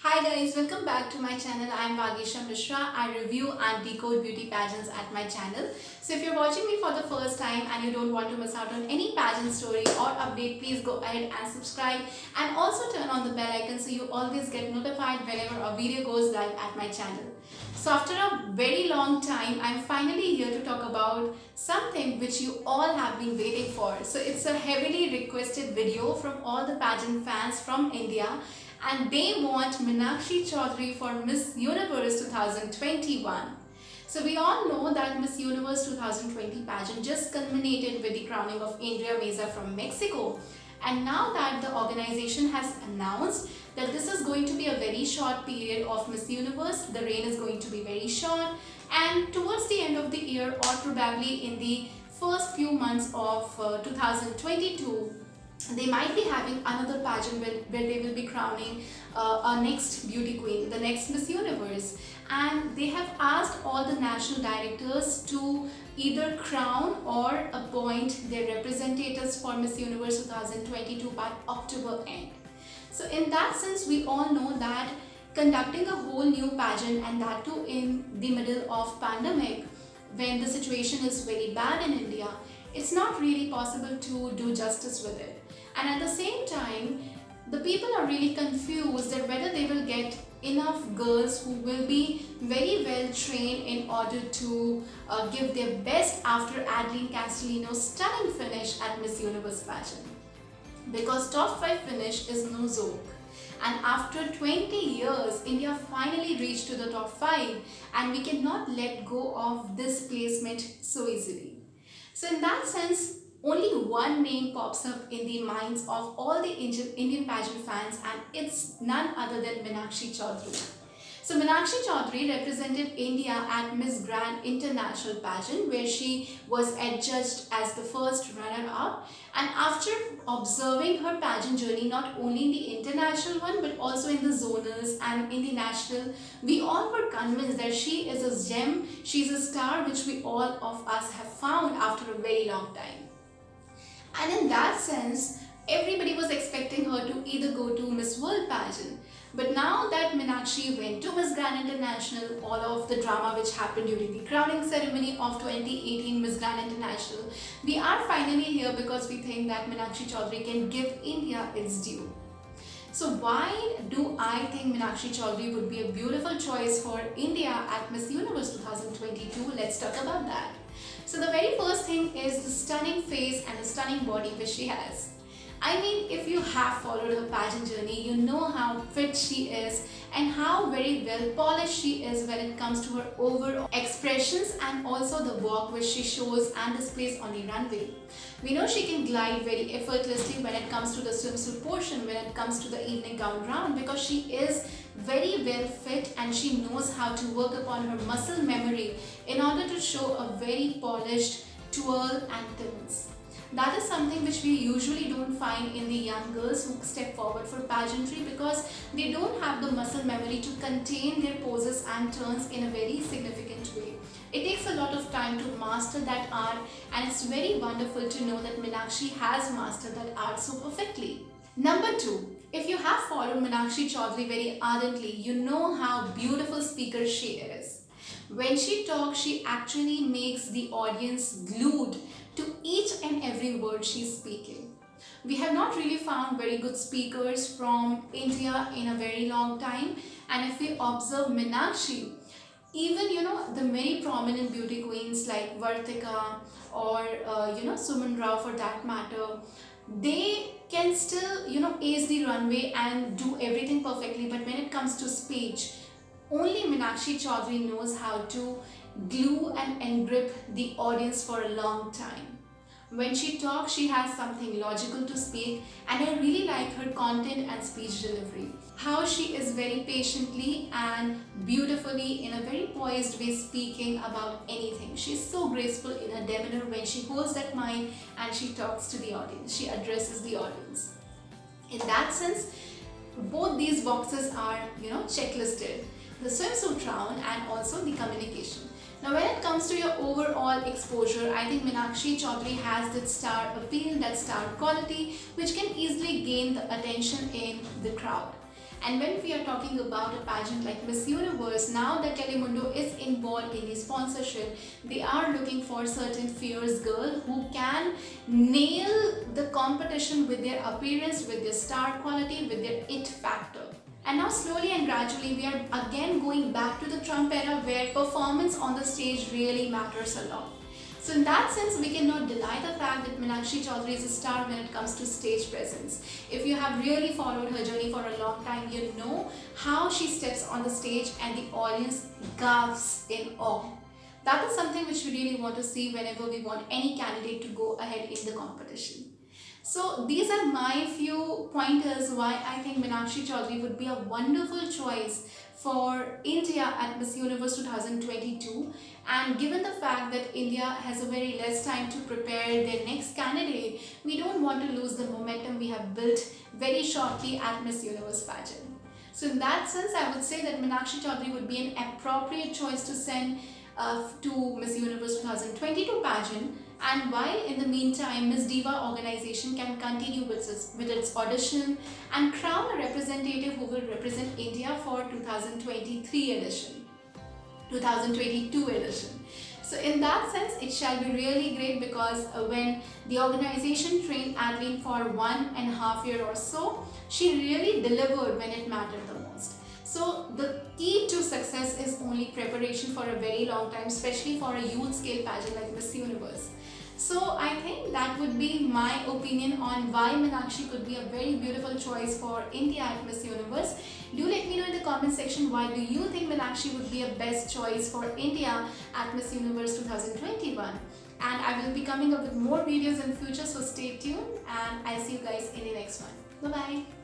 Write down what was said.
Hi guys, welcome back to my channel. I am Vagisha Mishra. I review and decode beauty pageants at my channel. So if you're watching me for the first time and you don't want to miss out on any pageant story or update, please go ahead and subscribe and also turn on the bell icon so you always get notified whenever a video goes live at my channel. So after a very long time, I'm finally here to talk about something which you all have been waiting for. So it's a heavily requested video from all the pageant fans from India, and they want Meenakshi Chaudhary for Miss Universe 2021. So we all know that Miss Universe 2020 pageant just culminated with the crowning of Andrea Meza from Mexico. And now that the organization has announced that this is going to be a very short period of Miss Universe, the reign is going to be very short, and towards the end of the year or probably in the first few months of 2022, they might be having another pageant where they will be crowning a next beauty queen, the next Miss Universe. And they have asked all the national directors to either crown or appoint their representatives for Miss Universe 2022 by October end. So in that sense, we all know that conducting a whole new pageant, and that too in the middle of pandemic, when the situation is very bad in India, it's not really possible to do justice with it. And at the same time, the people are really confused that whether they will get enough girls who will be very well trained in order to give their best after Adeline Castellino's stunning finish at Miss Universe pageant. Because top 5 finish is no joke. And after 20 years, India finally reached to the top 5, and we cannot let go of this placement so easily. So in that sense, only one name pops up in the minds of all the Indian pageant fans, and it's none other than Meenakshi Chaudhary. So Meenakshi Chaudhary represented India at Miss Grand International pageant, where she was adjudged as the first runner-up. And after observing her pageant journey, not only in the international one but also in the zonals and in the national, we all were convinced that she is a gem, she's a star which we all of us have found after a very long time. And in that sense, everybody was expecting her to either go to Miss World pageant. But now that Meenakshi went to Miss Grand International, all of the drama which happened during the crowning ceremony of 2018 Miss Grand International, we are finally here because we think that Meenakshi Chaudhary can give India its due. So why do I think Meenakshi Chaudhary would be a beautiful choice for India at Miss Universe 2022? Let's talk about that. So the very first thing is the stunning face and the stunning body which she has. I mean, if you have followed her pageant journey, you know how fit she is and how very well polished she is when it comes to her overall expressions and also the walk which she shows and displays on the runway. We know she can glide very effortlessly when it comes to the swimsuit portion, when it comes to the evening gown round, because she is very well fit and she knows how to work upon her muscle memory in order to show a very polished twirl and turns. That is something which we usually don't find in the young girls who step forward for pageantry, because they don't have the muscle memory to contain their poses and turns in a very significant way. It takes a lot of time to master that art, and it's very wonderful to know that Meenakshi has mastered that art so perfectly. Number 2. If you have followed Meenakshi Chaudhary very ardently, you know how beautiful speaker she is. When she talks, she actually makes the audience glued to each and every word she's speaking. We have not really found very good speakers from India in a very long time, and if we observe Meenakshi, even the many prominent beauty queens like Vartika or Suman Rao for that matter, they can still ace the runway and do everything perfectly, but when it comes to speech, only Meenakshi Chaudhary knows how to glue and engrip the audience for a long time. When she talks, she has something logical to speak, and I really like her content and speech delivery. How she is very patiently and beautifully in a very poised way speaking about anything. She's so graceful in her demeanor when she holds that mic and she talks to the audience. She addresses the audience. In that sense, both these boxes are checklisted: the swimsuit round and also the communication. Now when it comes to your overall exposure, I think Meenakshi Chaudhary has that star appeal, that star quality which can easily gain the attention in the crowd. And when we are talking about a pageant like Miss Universe, now that Telemundo is involved in the sponsorship, they are looking for certain fierce girl who can nail the competition with their appearance, with their star quality, with their it factor. And now slowly and gradually we are again going back to the Trump era where performance on the stage really matters a lot. So in that sense, we cannot deny the fact that Meenakshi Chaudhary is a star when it comes to stage presence. If you have really followed her journey for a long time, you know how she steps on the stage and the audience gasps in awe. That is something which we really want to see whenever we want any candidate to go ahead in the competition. So these are my few pointers why I think Meenakshi Chaudhary would be a wonderful choice for India at Miss Universe 2022, and given the fact that India has a very less time to prepare their next candidate, we don't want to lose the momentum we have built very shortly at Miss Universe pageant. So in that sense, I would say that Meenakshi Chaudhary would be an appropriate choice to send to Miss Universe 2022 pageant, and while in the meantime Miss Diva organization can continue with its audition and crown a representative who will represent India for 2023 edition, 2022 edition. So in that sense, it shall be really great because when the organization trained Adeline for 1.5 years or so, she really delivered when it mattered the most. So the key to success is only preparation for a very long time, especially for a youth scale pageant like Miss Universe. So I think that would be my opinion on why Meenakshi could be a very beautiful choice for India at Miss Universe. Do let me know in the comment section, why do you think Meenakshi would be a best choice for India at Miss Universe 2021? And I will be coming up with more videos in future, so stay tuned and I'll see you guys in the next one. Bye bye.